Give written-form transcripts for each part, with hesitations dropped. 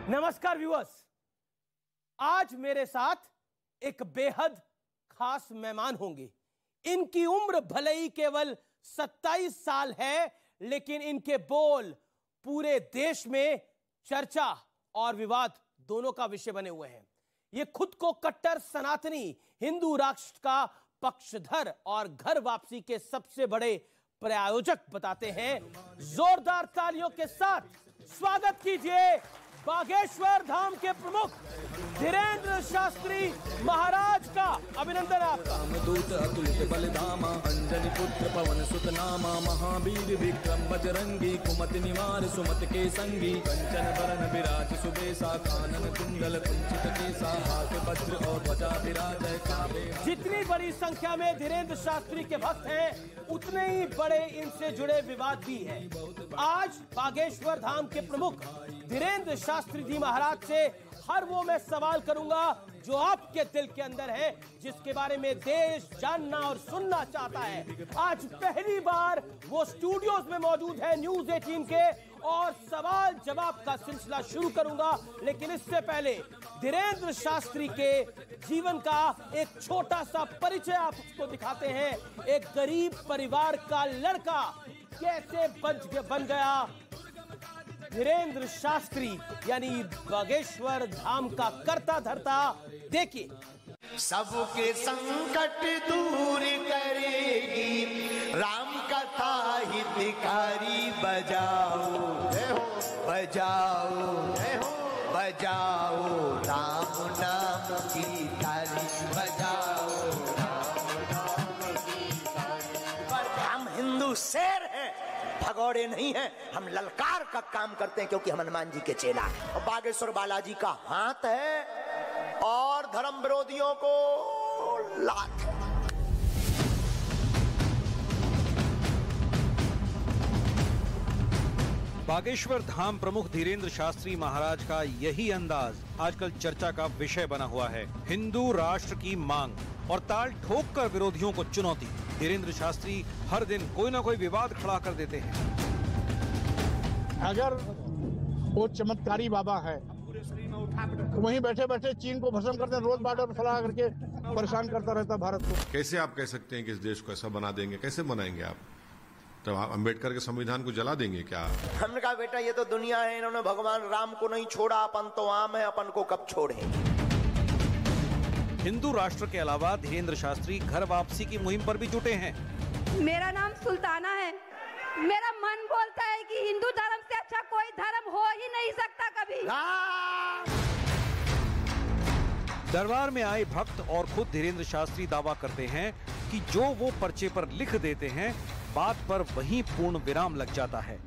नमस्कार व्यूअर्स, आज मेरे साथ एक बेहद खास मेहमान होंगे। इनकी उम्र भले ही केवल 27 साल है, लेकिन इनके बोल पूरे देश में चर्चा और विवाद दोनों का विषय बने हुए हैं। ये खुद को कट्टर सनातनी हिंदू राष्ट्र का पक्षधर और घर वापसी के सबसे बड़े प्रायोजक बताते हैं। जोरदार तालियों के साथ स्वागत कीजिए बागेश्वर धाम के प्रमुख धीरेंद्र शास्त्री महाराज का। अभिनंदन आपका। दूत अतुलित बलिधामा अंजनी पुत्र पवन सुत नामा महावीर विक्रम बजरंगी कुमति निवार सुमत के संगी कंचन बरन विराज सुबेसा कानन कुंडल कुंचित केसा हाथ वज्र और ध्वजा विराजय काबे। जितनी बड़ी संख्या में धीरेंद्र शास्त्री के भक्त हैं, उतने ही बड़े इनसे जुड़े विवाद भी हैं। आज बागेश्वर धाम के प्रमुख धीरेंद्र शास्त्री जी महाराज से हर वो मैं सवाल करूंगा जो आपके दिल के अंदर है, जिसके बारे में देश जानना और सुनना चाहता है। आज पहली बार वो स्टूडियोज में मौजूद है न्यूज़ 18 के, और सवाल जवाब का सिलसिला शुरू करूंगा। लेकिन इससे पहले धीरेंद्र शास्त्री के जीवन का एक छोटा सा परिचय आपको दिखाते हैं। एक गरीब परिवार का लड़का कैसे बन गया धीरेंद्र शास्त्री, यानी बागेश्वर धाम का करता धरता। देखिए। सबके संकट दूर करेगी राम कथा हितकारी। बजाओ बजाओ बजाओ राम नाम की ताली। बजाओ राम नाम की ताली। पर हम हिंदू शेर हैं, भगौड़े नहीं हैं। हम ललकार का काम करते हैं क्योंकि हम हनुमान जी के चेला हैं। और बागेश्वर बालाजी का हाथ है और धर्म विरोधियों को लात है। बागेश्वर धाम प्रमुख धीरेंद्र शास्त्री महाराज का यही अंदाज आजकल चर्चा का विषय बना हुआ है। हिंदू राष्ट्र की मांग और ताल ठोक कर विरोधियों को चुनौती। धीरेंद्र शास्त्री हर दिन कोई ना कोई विवाद खड़ा कर देते हैं। अगर वो चमत्कारी बाबा है तो वहीं बैठे बैठे चीन को भस्म करते, रोज बॉर्डर फैला करके परेशान करता रहता भारत को। कैसे आप कह सकते हैं कि इस देश को ऐसा बना देंगे? कैसे बनाएंगे आप? तो आप अम्बेडकर के संविधान को जला देंगे क्या? हमने कहा बेटा ये तो दुनिया है, इन्होंने भगवान राम को नहीं छोड़ा, अपन तो आम है, अपन को कब छोड़ेंगे। हिंदू राष्ट्र के अलावा धीरेंद्र शास्त्री घर वापसी की मुहिम पर भी जुटे हैं। मेरा नाम सुल्ताना है। मेरा मन बोलता है कि हिंदू धर्म से अच्छा कोई धर्म हो ही नहीं सकता कभी। दरबार में आए भक्त और खुद धीरेंद्र शास्त्री दावा करते हैं कि जो वो पर्चे पर लिख देते हैं, बात पर वहीं पूर्ण विराम लग जाता है।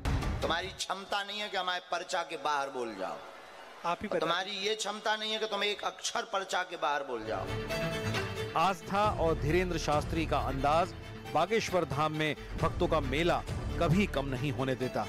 तुम्हारी क्षमता नहीं है कि हमारे पर्चा के बाहर बोल जाओ। आप ही तुम्हारी ये क्षमता नहीं है कि तुम एक अक्षर पर्चा के बाहर बोल जाओ। आस्था और धीरेंद्र शास्त्री का अंदाज बागेश्वर धाम में भक्तों का मेला कभी कम नहीं होने देता।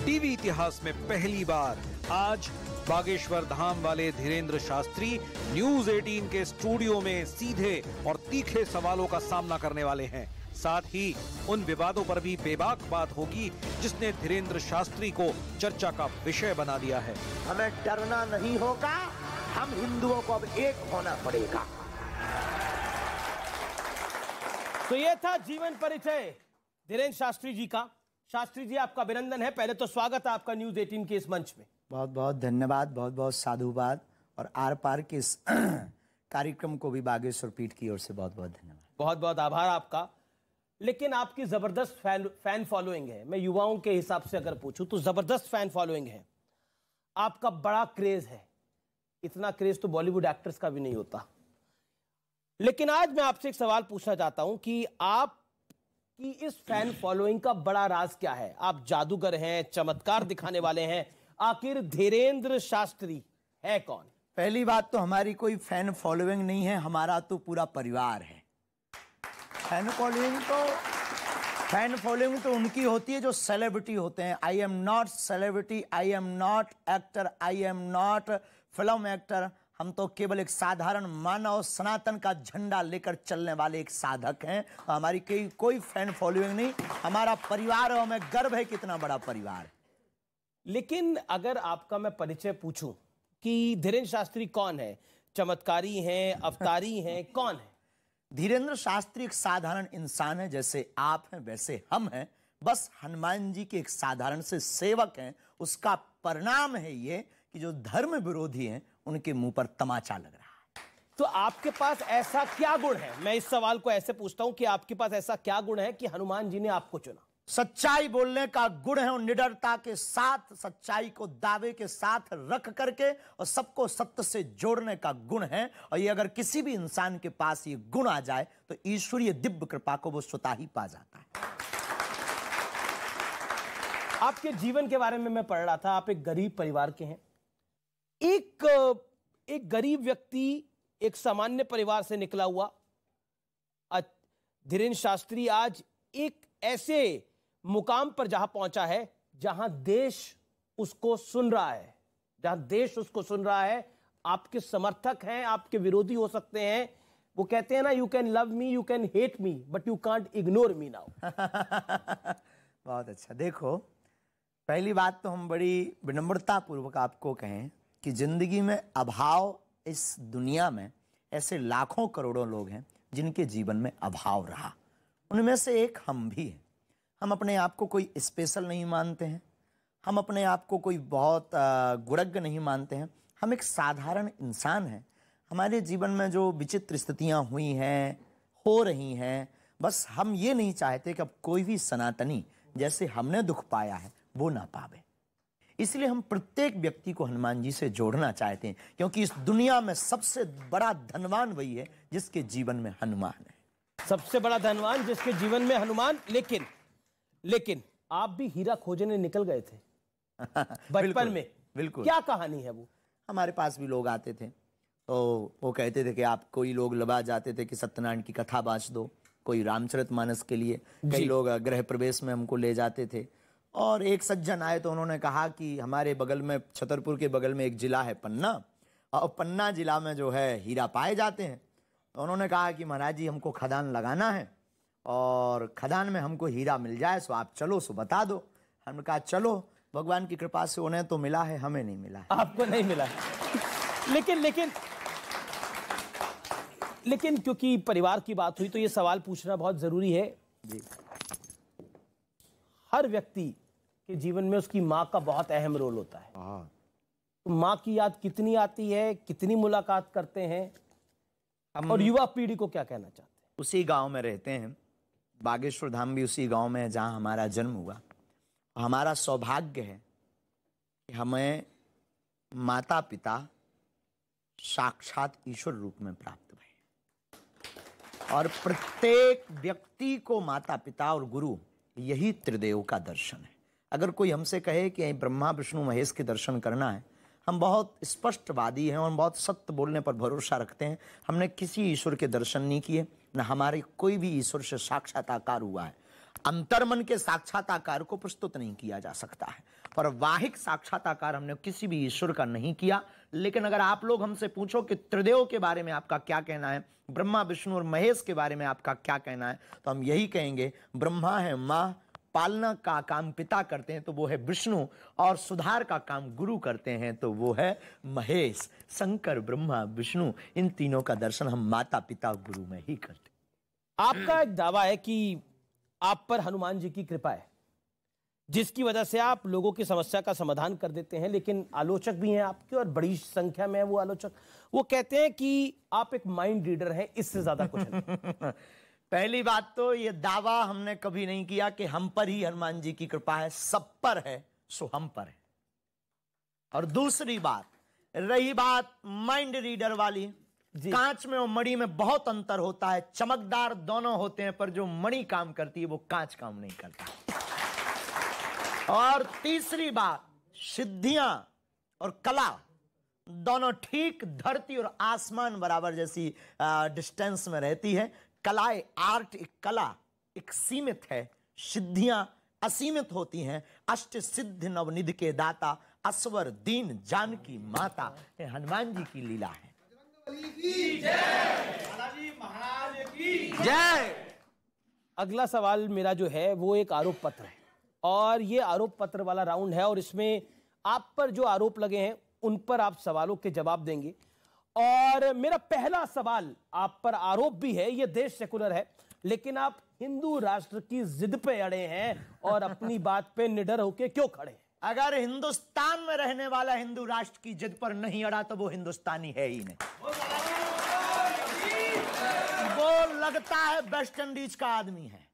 टीवी इतिहास में पहली बार आज बागेश्वर धाम वाले धीरेंद्र शास्त्री न्यूज़ 18 के स्टूडियो में सीधे और तीखे सवालों का सामना करने वाले हैं। साथ ही उन विवादों पर भी बेबाक बात होगी जिसने धीरेंद्र शास्त्री को चर्चा का विषय बना दिया है। हमें डरना नहीं होगा, हम हिंदुओं को अब एक होना पड़ेगा। तो ये था जीवन परिचय धीरेंद्र शास्त्री जी का। शास्त्री जी, आपका अभिनंदन है। पहले तो स्वागत है आपका न्यूज़ 18 के इस मंच में। बहुत बहुत धन्यवाद, बहुत बहुत साधुवाद, और आर पार के इस कार्यक्रम को भी बागेश्वर पीठ की ओर से बहुत बहुत धन्यवाद। बहुत बहुत आभार आपका। लेकिन आपकी जबरदस्त फैन फॉलोइंग है। मैं युवाओं के हिसाब से अगर पूछूं तो जबरदस्त फैन फॉलोइंग है। आपका बड़ा क्रेज है। इतना क्रेज तो बॉलीवुड एक्टर्स का भी नहीं होता। लेकिन आज मैं आपसे एक सवाल पूछना चाहता हूं कि आपकी इस फैन फॉलोइंग का बड़ा राज क्या है? आप जादूगर हैं, चमत्कार दिखाने वाले हैं, आखिर धीरेंद्र शास्त्री है कौन? पहली बात तो हमारी कोई फैन फॉलोइंग नहीं है, हमारा तो पूरा परिवार है। फैन फॉलोइंग तो उनकी होती है जो सेलिब्रिटी होते हैं। I am not celebrity, I am not actor, I am not film actor. हम तो केवल एक साधारण मानव सनातन का झंडा लेकर चलने वाले एक साधक हैं। हमारी कोई फैन फॉलोइंग नहीं, हमारा परिवार और हमें गर्व है कितना बड़ा परिवार। लेकिन अगर आपका मैं परिचय पूछूं कि धीरेन्द्र शास्त्री कौन है, चमत्कारी हैं, अवतारी हैं, कौन है? धीरेन्द्र शास्त्री एक साधारण इंसान है, जैसे आप हैं वैसे हम हैं। बस हनुमान जी के एक साधारण से सेवक हैं। उसका परिणाम है ये कि जो धर्म विरोधी हैं उनके मुंह पर तमाचा लग रहा है। तो आपके पास ऐसा क्या गुण है? मैं इस सवाल को ऐसे पूछता हूं कि आपके पास ऐसा क्या गुण है कि हनुमान जी ने आपको चुना? सच्चाई बोलने का गुण है और निडरता के साथ सच्चाई को दावे के साथ रख करके और सबको सत्य से जोड़ने का गुण है। और ये अगर किसी भी इंसान के पास ये गुण आ जाए तो ईश्वरीय दिव्य कृपा को वो स्वतः ही पा जाता है। आपके जीवन के बारे में मैं पढ़ रहा था, आप एक गरीब परिवार के हैं। एक गरीब व्यक्ति एक सामान्य परिवार से निकला हुआ धीरेन्द्र शास्त्री आज एक ऐसे मुकाम पर जहां पहुंचा है जहां देश उसको सुन रहा है, जहां देश उसको सुन रहा है। आपके समर्थक हैं, आपके विरोधी हो सकते हैं। वो कहते हैं ना, you can love me, you can hate me, but you can't ignore me now. बहुत अच्छा। देखो, पहली बात तो हम बड़ी विनम्रता पूर्वक आपको कहें कि जिंदगी में अभाव, इस दुनिया में ऐसे लाखों करोड़ों लोग हैं जिनके जीवन में अभाव रहा। उनमें से एक हम भी हैं। हम अपने आप को कोई स्पेशल नहीं मानते हैं, हम अपने आप को कोई बहुत गुणज्ञ नहीं मानते हैं। हम एक साधारण इंसान हैं। हमारे जीवन में जो विचित्र स्थितियां हुई हैं, हो रही हैं, बस हम ये नहीं चाहते कि अब कोई भी सनातनी जैसे हमने दुख पाया है वो ना पावे। इसलिए हम प्रत्येक व्यक्ति को हनुमान जी से जोड़ना चाहते हैं, क्योंकि इस दुनिया में सबसे बड़ा धनवान वही है जिसके जीवन में हनुमान है। सबसे बड़ा धनवान जिसके जीवन में हनुमान। लेकिन आप भी हीरा खोजने निकल गए थे बचपन में। बिल्कुल। क्या कहानी है वो? हमारे पास भी लोग आते थे तो वो कहते थे कि आप, कोई लोग लबा जाते थे कि सत्यनारायण की कथा बाँच दो, कोई रामचरितमानस के लिए, कई लोग गृह प्रवेश में हमको ले जाते थे। और एक सज्जन आए तो उन्होंने कहा कि हमारे बगल में, छतरपुर के बगल में एक जिला है पन्ना, और पन्ना जिला में जो है हीरा पाए जाते हैं। तो उन्होंने कहा कि महाराज जी हमको खदान लगाना है और खदान में हमको हीरा मिल जाए, सो आप चलो, सो बता दो। हमने कहा चलो, भगवान की कृपा से उन्हें तो मिला है, हमें नहीं मिला है। आपको नहीं मिला। लेकिन क्योंकि परिवार की बात हुई तो ये सवाल पूछना बहुत जरूरी है जी। हर व्यक्ति के जीवन में उसकी माँ का बहुत अहम रोल होता है। तो माँ की याद कितनी आती है, कितनी मुलाकात करते हैं, और युवा पीढ़ी को क्या कहना चाहते हैं? उसी गांव में रहते हैं, बागेश्वर धाम भी उसी गांव में है जहां हमारा जन्म हुआ। हमारा सौभाग्य है कि हमें माता पिता साक्षात ईश्वर रूप में प्राप्त हुए, और प्रत्येक व्यक्ति को माता पिता और गुरु यही त्रिदेव का दर्शन है। अगर कोई हमसे कहे कि ब्रह्मा विष्णु महेश के दर्शन करना है, हम बहुत स्पष्टवादी हैं और बहुत सत्य बोलने पर भरोसा रखते हैं। हमने किसी ईश्वर के दर्शन नहीं किए, न हमारे कोई भी ईश्वर से साक्षात्कार हुआ है। अंतर्मन के साक्षात्कार को प्रस्तुत नहीं किया जा सकता है, पर वाहिक साक्षात्कार हमने किसी भी ईश्वर का नहीं किया। लेकिन अगर आप लोग हमसे पूछो कि त्रिदेव के बारे में आपका क्या कहना है, ब्रह्मा विष्णु और महेश के बारे में आपका क्या कहना है, तो हम यही कहेंगे, ब्रह्मा है माँ, पालना का काम पिता करते हैं तो वो है विष्णु, और सुधार का काम गुरु करते हैं तो वो है महेश। शंकर, ब्रह्मा, विष्णु, इन तीनों का दर्शन हम माता पिता गुरु में ही करते हैं। आपका एक दावा है कि आप पर हनुमान जी की कृपा है, जिसकी वजह से आप लोगों की समस्या का समाधान कर देते हैं। लेकिन आलोचक भी हैं आपके, और बड़ी संख्या में है वो आलोचक। वो कहते हैं कि आप एक माइंड रीडर हैं, इससे ज्यादा कुछ नहीं। पहली बात तो ये दावा हमने कभी नहीं किया कि हम पर ही हनुमान जी की कृपा है। सब पर है सो हम पर है। और दूसरी बात, रही बात माइंड रीडर वाली, कांच में और मणि में बहुत अंतर होता है। चमकदार दोनों होते हैं, पर जो मणि काम करती है वो कांच काम नहीं करता। और तीसरी बात, सिद्धियां और कला दोनों ठीक धरती और आसमान बराबर जैसी डिस्टेंस में रहती है। कलाएं, आर्ट एक कला एक सीमित है, सिद्धियां असीमित होती हैं। अष्ट सिद्ध नवनिधि के दाता, असवर दीन जानकी माता, ये हनुमान जी की लीला है। जय। अगला सवाल मेरा जो है वो एक आरोप पत्र है और ये आरोप पत्र वाला राउंड है और इसमें आप पर जो आरोप लगे हैं उन पर आप सवालों के जवाब देंगे। और मेरा पहला सवाल आप पर आरोप भी है, ये देश सेकुलर है लेकिन आप हिंदू राष्ट्र की जिद पे अड़े हैं और अपनी बात पे निडर होके क्यों खड़े हैं? अगर हिंदुस्तान में रहने वाला हिंदू राष्ट्र की जिद पर नहीं अड़ा तो वो हिंदुस्तानी है ही नहीं। वो लगता है वेस्ट इंडीज का आदमी है।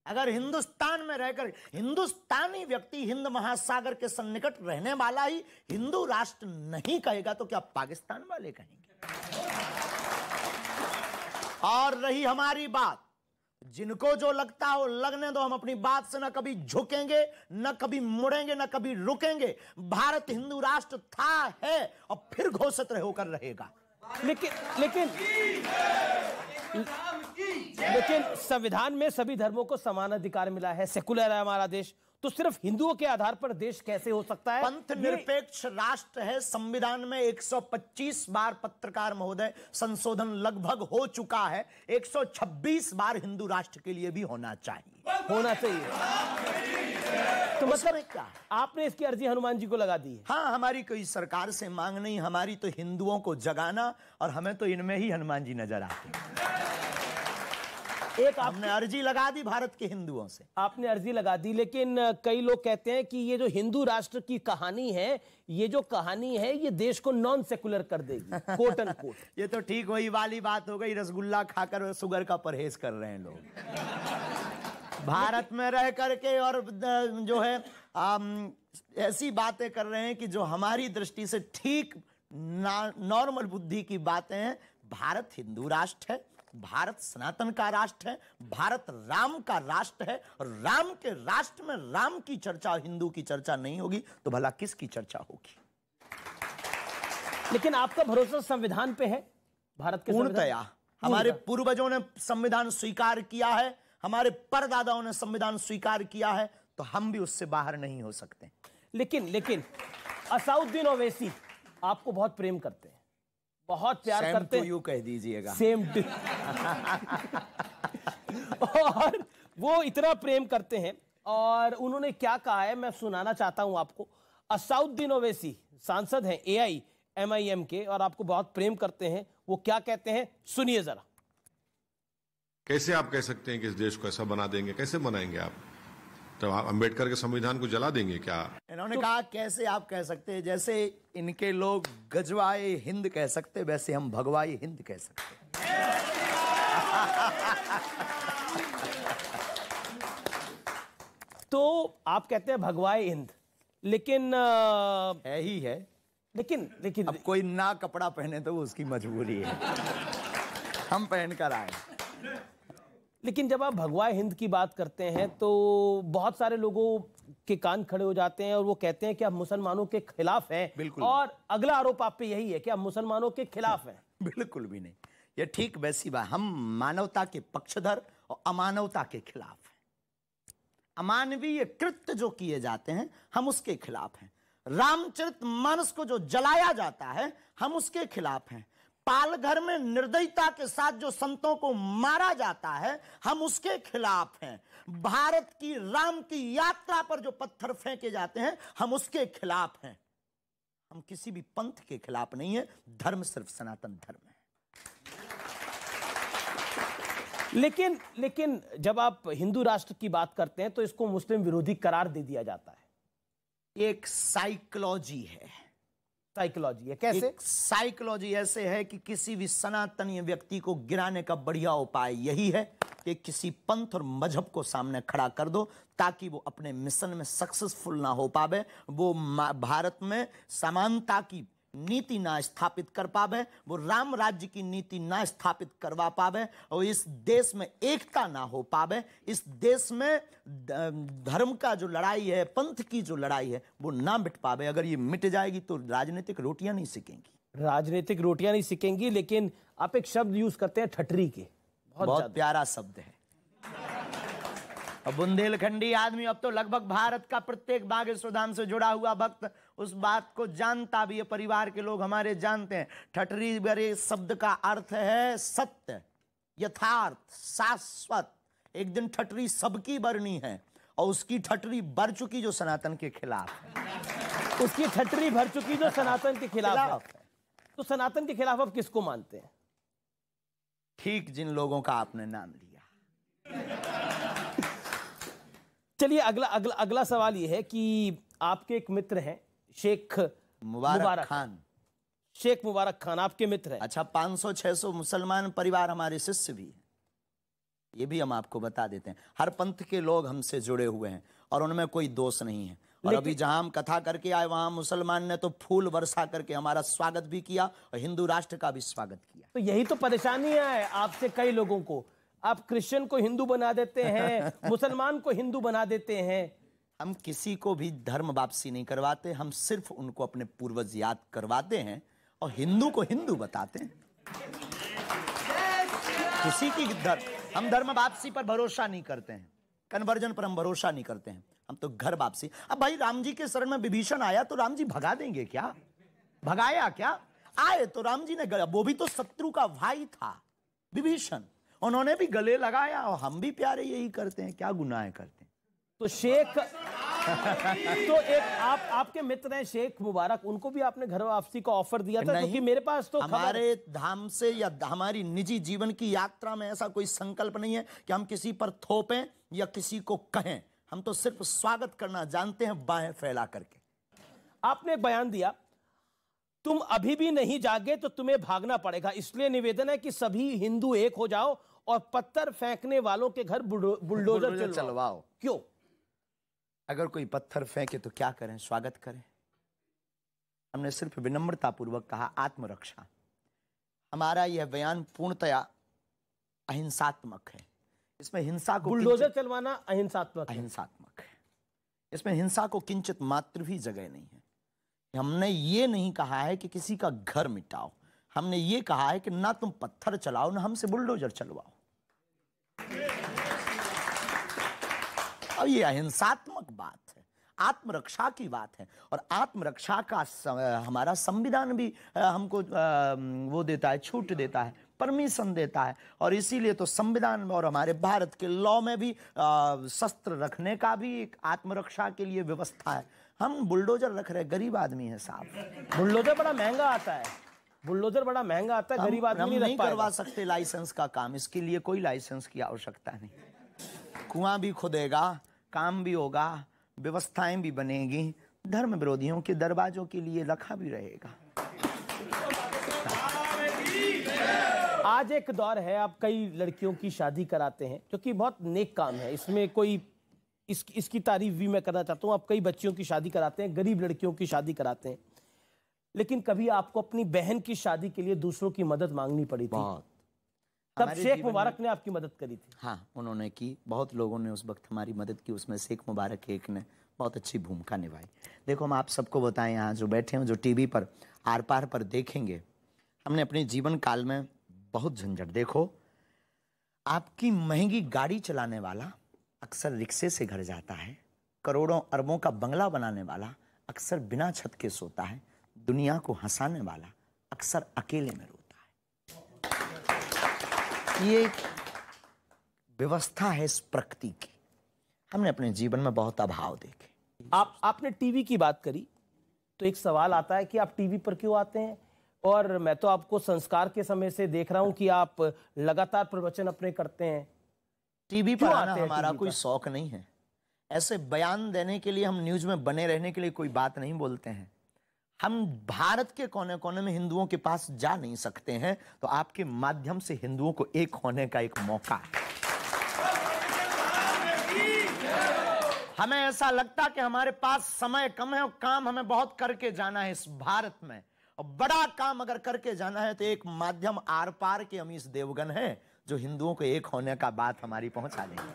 अगर हिंदुस्तान में रहकर हिंदुस्तानी व्यक्ति हिंद महासागर के सन्निकट रहने वाला ही हिंदू राष्ट्र नहीं कहेगा तो क्या पाकिस्तान वाले कहेंगे? और रही हमारी बात, जिनको जो लगता हो लगने दो, हम अपनी बात से न कभी झुकेंगे, न कभी मुड़ेंगे, न कभी रुकेंगे। भारत हिंदू राष्ट्र था, है और फिर घोषित होकर रहेगा। लेकिन संविधान में सभी धर्मों को समान अधिकार मिला है, सेकुलर है हमारा देश, तो सिर्फ हिंदुओं के आधार पर देश कैसे हो सकता है? पंथ निरपेक्ष राष्ट्र है। संविधान में 125 बार पत्रकार महोदय संशोधन लगभग हो चुका है। 126 बार हिंदू राष्ट्र के लिए भी होना चाहिए। तो मतलब क्या आपने इसकी अर्जी हनुमान जी को लगा दी है? हाँ, हमारी कोई सरकार से मांग नहीं, हमारी तो हिंदुओं को जगाना, और हमें तो इनमें ही हनुमान जी नजर आते हैं। आपने अर्जी लगा दी भारत के हिंदुओं से। आपने अर्जी लगा दी, लेकिन कई लोग कहते हैं कि ये जो हिंदू राष्ट्र की कहानी है, ये जो कहानी है ये देश को नॉन सेकुलर कर देगी, कोट एंड कोट। ये तो ठीक वही वाली बात हो गई, रसगुल्ला खाकर शुगर का परहेज कर रहे हैं लोग। भारत में रह करके और जो है ऐसी बातें कर रहे हैं कि जो हमारी दृष्टि से ठीक नॉर्मल बुद्धि की बातें हैं। भारत हिंदू राष्ट्र है, भारत सनातन का राष्ट्र है, भारत राम का राष्ट्र है, और राम के राष्ट्र में राम की चर्चा, हिंदू की चर्चा नहीं होगी तो भला किसकी चर्चा होगी? लेकिन आपका भरोसा संविधान पे है, भारत के पूर्णतया। हमारे पूर्वजों ने संविधान स्वीकार किया है, हमारे परदादाओं ने संविधान स्वीकार किया है, तो हम भी उससे बाहर नहीं हो सकते। लेकिन असाउद्दीन ओवैसी आपको बहुत प्रेम करते हैं, बहुत प्यार करते हैं। यू कह दीजिएगा। Same to. और वो इतना प्रेम करते हैं और उन्होंने क्या कहा है मैं सुनाना चाहता हूं आपको। असाउद्दीन ओवैसी सांसद हैं AIMIM के और आपको बहुत प्रेम करते हैं। वो क्या कहते हैं सुनिए जरा। कैसे आप कह सकते हैं कि इस देश को ऐसा बना देंगे? कैसे बनाएंगे आप? तो आप अंबेडकर के संविधान को जला देंगे क्या? इन्होंने कहा कैसे आप कह सकते हैं, जैसे इनके लोग गजवाए हिंद कह सकते, वैसे हम भगवाए हिंद कह सकते। तो आप कहते हैं भगवाए हिंद, लेकिन है ही है। लेकिन अब कोई ना कपड़ा पहने तो वो उसकी मजबूरी है, हम पहन कर आए। लेकिन जब आप भगवाए हिंद की बात करते हैं तो बहुत सारे लोगों के कान खड़े हो जाते हैं और वो कहते हैं कि आप मुसलमानों के खिलाफ हैं। बिल्कुल। और अगला आरोप आप पे यही है कि आप मुसलमानों के खिलाफ हैं। बिल्कुल भी नहीं, ये ठीक वैसी बात। हम मानवता के पक्षधर और अमानवता के खिलाफ हैं। अमानवीय कृत्य जो किए जाते हैं हम उसके खिलाफ हैं। रामचरितमानस को जो जलाया जाता है हम उसके खिलाफ हैं। पालघर में निर्दयता के साथ जो संतों को मारा जाता है हम उसके खिलाफ हैं। भारत की राम की यात्रा पर जो पत्थर फेंके जाते हैं हम उसके खिलाफ हैं। हम किसी भी पंथ के खिलाफ नहीं है, धर्म सिर्फ सनातन धर्म है। लेकिन जब आप हिंदू राष्ट्र की बात करते हैं तो इसको मुस्लिम विरोधी करार दे दिया जाता है। एक साइकोलॉजी है। साइकोलॉजी है कैसे? साइकोलॉजी ऐसे है कि किसी भी सनातनी व्यक्ति को गिराने का बढ़िया उपाय यही है कि किसी पंथ और मजहब को सामने खड़ा कर दो ताकि वो अपने मिशन में सक्सेसफुल ना हो पावे, वो भारत में समानता की नीति ना स्थापित कर पावे, वो राम राज्य की नीति ना स्थापित करवा पावे, और इस देश में एकता ना हो पावे, इस देश में धर्म का जो लड़ाई है, पंथ की जो लड़ाई है वो ना मिट पावे। अगर ये मिट जाएगी तो राजनीतिक रोटियां नहीं सिकेंगी। राजनीतिक रोटियां नहीं सिकेंगी। लेकिन आप एक शब्द यूज करते हैं ठटरी के, बहुत प्यारा शब्द है। और बुंदेलखंडी आदमी अब तो लगभग भारत का प्रत्येक बागेश्वर धाम से जुड़ा हुआ भक्त उस बात को जानता भी है। परिवार के लोग हमारे जानते हैं। ठठरी बरे शब्द का अर्थ है सत्य, यथार्थ, शाश्वत। एक दिन ठठरी सबकी बरनी है और उसकी ठठरी भर चुकी जो सनातन के खिलाफ है। उसकी ठठरी भर चुकी जो सनातन के खिलाफ है। तो सनातन के खिलाफ अब किसको मानते हैं? ठीक जिन लोगों का आपने नाम लिया। चलिए अगला सवाल यह है कि आपके एक मित्र हैं शेख मुबारक खान। शेख मुबारक खान आपके मित्र हैं। अच्छा, 500-600 मुसलमान परिवार हमारे शिष्य भी हैं, ये भी हम आपको बता देते हैं। हर पंथ के लोग हमसे जुड़े हुए हैं और उनमें कोई दोष नहीं है। और अभी जहां हम कथा करके आए वहां मुसलमान ने तो फूल वर्षा करके हमारा स्वागत भी किया और हिंदू राष्ट्र का भी स्वागत किया। तो यही तो परेशानी है आपसे कई लोगों को। आप क्रिश्चियन को हिंदू बना देते हैं, मुसलमान को हिंदू बना देते हैं। हम किसी को भी धर्म वापसी नहीं करवाते, हम सिर्फ उनको अपने पूर्वज याद करवाते हैं और हिंदू को हिंदू बताते हैं। किसी की हम धर्म वापसी पर भरोसा नहीं करते हैं, कन्वर्जन पर हम भरोसा नहीं करते हैं, हम तो घर वापसी। अब भाई राम जी के शरण में विभीषण आया तो राम जी भगा देंगे क्या? भगाया क्या? आए तो राम जी ने, वो भी तो शत्रु का भाई था विभीषण, उन्होंने भी गले लगाया और हम भी प्यारे यही करते हैं, क्या गुनाह करते हैं। तो शेख तो एक आपके मित्र हैं शेख मुबारक, उनको भी आपने घर वापसी का ऑफर दिया था? क्योंकि मेरे पास तो हमारे धाम से या हमारी निजी जीवन की यात्रा में ऐसा कोई संकल्प नहीं है कि हम किसी पर थोपें या किसी को कहें। हम तो सिर्फ स्वागत करना जानते हैं, बाहें फैला करके। आपने एक बयान दिया, तुम अभी भी नहीं जागे तो तुम्हें भागना पड़ेगा, इसलिए निवेदन है कि सभी हिंदू एक हो जाओ और पत्थर फेंकने वालों के घर बुलडोजर चलवाओ। क्यों? अगर कोई पत्थर फेंके तो क्या करें? स्वागत करें। हमने सिर्फ विनम्रता पूर्वक कहा आत्मरक्षा। हमारा यह बयान पूर्णतया अहिंसात्मक है। इसमें हिंसा को, बुलडोजर चलवाना अहिंसात्मक है। इसमें हिंसा को किंचित मात्र भी जगह नहीं है। हमने ये नहीं कहा है कि किसी का घर मिटाओ, हमने ये कहा है कि ना तुम पत्थर चलाओ ना हमसे बुलडोजर चलवाओ। और ये अहिंसात्मक बात है, आत्मरक्षा की बात है। और आत्मरक्षा का हमारा संविधान भी हमको वो देता है, छूट देता है, परमिशन देता है। और इसीलिए तो संविधान और हमारे भारत के लॉ में भी शस्त्र रखने का भी एक आत्मरक्षा के लिए व्यवस्था है। हम बुलडोजर रख रहे, गरीब आदमी है साहब। बुलडोजर बड़ा महंगा आता है, बुलडोजर बड़ा महंगा आता है, गरीब आदमी नहीं करवा सकते लाइसेंस का काम। इसके लिए कोई लाइसेंस की आवश्यकता नहीं। कुआं भी खुदेगा, काम भी होगा, व्यवस्थाएं भी बनेगी, धर्म विरोधियों के दरवाजों के लिए रखा भी रहेगा। आज एक दौर है, आप कई लड़कियों की शादी कराते हैं, जो कि बहुत नेक काम है, इसमें कोई इसकी तारीफ भी मैं करना चाहता हूँ। आप कई बच्चियों की शादी कराते हैं, गरीब लड़कियों की शादी कराते हैं, लेकिन कभी आपको अपनी बहन की शादी के लिए दूसरों की मदद मांगनी पड़ी थी? तब शेख मुबारक ने आपकी मदद करी थी? हाँ, उन्होंने की। बहुत लोगों ने उस वक्त हमारी मदद की, उसमें शेख मुबारक एक ने बहुत अच्छी भूमिका निभाई। देखो, हम आप सबको बताएं, यहाँ जो बैठे हैं, जो टीवी पर आर पार पर देखेंगे, हमने अपने जीवन काल में बहुत झंझट। देखो, आपकी महंगी गाड़ी चलाने वाला अक्सर रिक्शे से घर जाता है, करोड़ों अरबों का बंगला बनाने वाला अक्सर बिना छत के सोता है, दुनिया को हंसाने वाला अक्सर अकेले में रोता है। ये व्यवस्था है इस प्रकृति की। हमने अपने जीवन में बहुत अभाव देखे। आपने टीवी की बात करी तो एक सवाल आता है कि आप टीवी पर क्यों आते हैं? और मैं तो आपको संस्कार के समय से देख रहा हूं कि आप लगातार प्रवचन अपने करते हैं। टीवी पर आना हमारा कोई शौक नहीं है। ऐसे बयान देने के लिए, हम न्यूज में बने रहने के लिए कोई बात नहीं बोलते हैं। हम भारत के कोने कोने में हिंदुओं के पास जा नहीं सकते हैं, तो आपके माध्यम से हिंदुओं को एक होने का एक मौका है। हमें ऐसा लगता कि हमारे पास समय कम है और काम हमें बहुत करके जाना है इस भारत में, और बड़ा काम अगर करके जाना है तो एक माध्यम आर पार के अमीश देवगन है, जो हिंदुओं को एक होने का बात हमारी पहुंचा देंगे।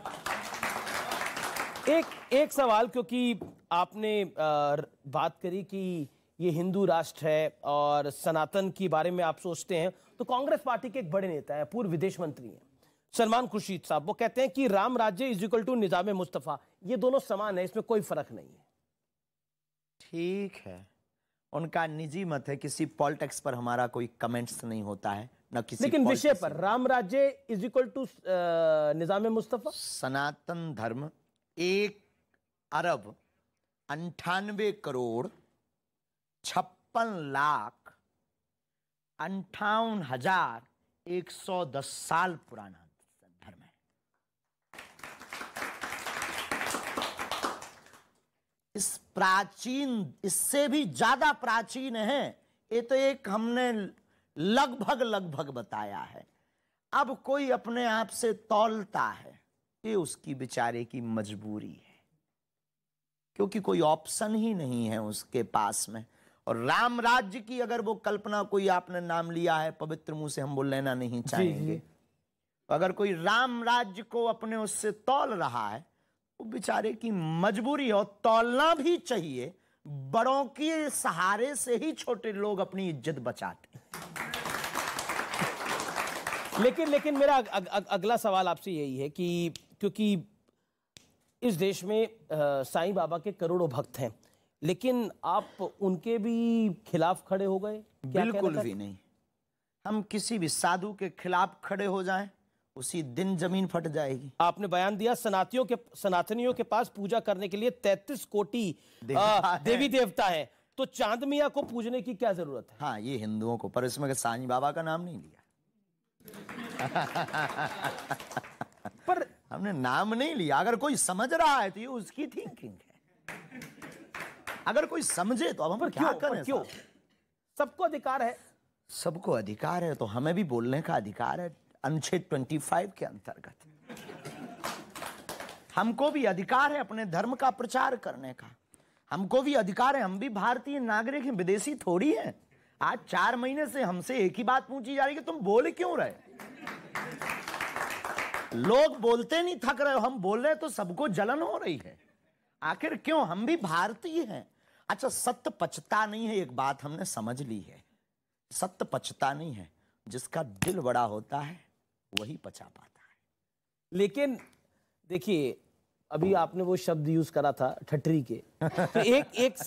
एक सवाल, क्योंकि आपने बात करी कि ये हिंदू राष्ट्र है और सनातन के बारे में आप सोचते हैं, तो कांग्रेस पार्टी के एक बड़े नेता है, पूर्व विदेश मंत्री हैं, सलमान खुर्शीद साहब, वो कहते हैं कि राम राज्य इज इक्वल टू निजाम मुस्तफा, ये दोनों समान है, इसमें कोई फर्क नहीं है। ठीक है, उनका निजी मत है, किसी पॉलिटिक्स पर हमारा कोई कमेंट्स नहीं होता है, न किसी। लेकिन विषय पर राम राज्य इज इक्वल टू निजाम मुस्तफा, सनातन धर्म 1,98,58,58,110 साल पुराना धर्म है। इस प्राचीन, इससे भी ज्यादा प्राचीन है। ये तो एक हमने लगभग बताया है। अब कोई अपने आप से तौलता है, ये उसकी बेचारे की मजबूरी है, क्योंकि कोई ऑप्शन ही नहीं है उसके पास में। और राम राज्य की अगर वो कल्पना, कोई आपने नाम लिया है, पवित्र मुंह से हम वो लेना नहीं चाहेंगे। अगर कोई राम राज्य को अपने उससे तौल रहा है, वो बेचारे की मजबूरी है, और तौलना भी चाहिए। बड़ों के सहारे से ही छोटे लोग अपनी इज्जत बचाते। लेकिन मेरा अगला सवाल आपसे यही है कि क्योंकि इस देश में साईं बाबा के करोड़ों भक्त हैं, लेकिन आप उनके भी खिलाफ खड़े हो गए। बिल्कुल भी नहीं। हम किसी भी साधु के खिलाफ खड़े हो जाएं, उसी दिन जमीन फट जाएगी। आपने बयान दिया सनातनियों के पास पूजा करने के लिए 33 कोटि देवी देवता है, तो चांद मिया को पूजने की क्या जरूरत है? हाँ, ये हिंदुओं को, पर इसमें साईं बाबा का नाम नहीं लिया। पर हमने नाम नहीं लिया। अगर कोई समझ रहा है तो ये उसकी थिंकिंग है। अगर कोई समझे तो अब हम क्या करें? क्यों? सबको अधिकार है। सबको अधिकार है तो हमें भी बोलने का अधिकार है। अनुच्छेद 25 के अंतर्गत हमको भी अधिकार है अपने धर्म का प्रचार करने का। हमको भी अधिकार है, हम भी भारतीय नागरिक हैं, विदेशी थोड़ी हैं। आज 4 महीने से हमसे एक ही बात पूछी जा रही है कि तुम बोल क्यों रहे? लोग बोलते नहीं थक रहे हो, हम बोल रहे तो सबको जलन हो रही है। आखिर क्यों? हम भी भारतीय हैं। अच्छा, सत्य पचता नहीं है, एक बात हमने समझ ली है। सत्य पचता नहीं है, जिसका दिल बड़ा होता है वही पचा पाता है। लेकिन देखिए, अभी आपने वो शब्द यूज करा था ठटरी के, तो एक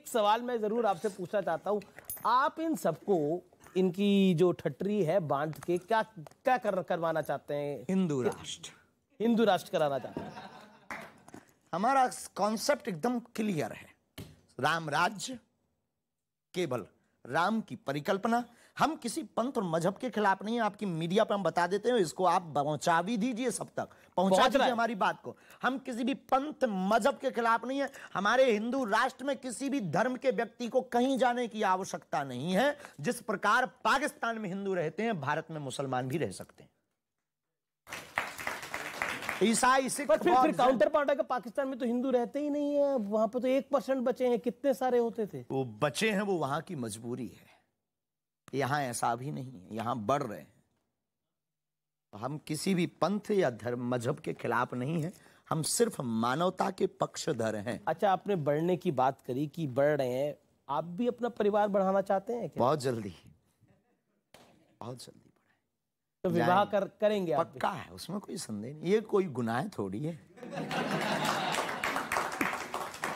सवाल मैं जरूर आपसे पूछना चाहता हूं। आप इन सबको, इनकी जो ठटरी है बांध के क्या करवाना चाहते हैं? हिंदू राष्ट्र कराना चाहते हैं। हमारा कॉन्सेप्ट एकदम क्लियर है। राम राज्य, केवल राम की परिकल्पना। हम किसी पंथ और मजहब के खिलाफ नहीं है। आपकी मीडिया पे हम बता देते हैं, इसको आप पहुंचा भी दीजिए, सब तक पहुंचा दीजिए हमारी बात को। हम किसी भी पंथ मजहब के खिलाफ नहीं है। हमारे हिंदू राष्ट्र में किसी भी धर्म के व्यक्ति को कहीं जाने की आवश्यकता नहीं है। जिस प्रकार पाकिस्तान में हिंदू रहते हैं, भारत में मुसलमान भी रह सकते हैं। ईसाई, सिख, फिर काउंटर पार्ट है कि पाकिस्तान में तो हिंदू रहते ही नहीं है, वहां पे तो 1% बचे हैं। कितने सारे होते थे? वो बचे हैं, वो वहां की मजबूरी है। यहां ऐसा भी नहीं है, यहां बढ़ रहे हैं। हम किसी भी पंथ या धर्म मजहब के खिलाफ नहीं है, हम सिर्फ मानवता के पक्षधर हैं। अच्छा, आपने बढ़ने की बात करी कि बढ़ रहे हैं, आप भी अपना परिवार बढ़ाना चाहते हैं क्या? बहुत जल्दी तो विवाह करेंगे आप? पक्का है, उसमें कोई संदेह नहीं। ये कोई गुनाह थोड़ी है।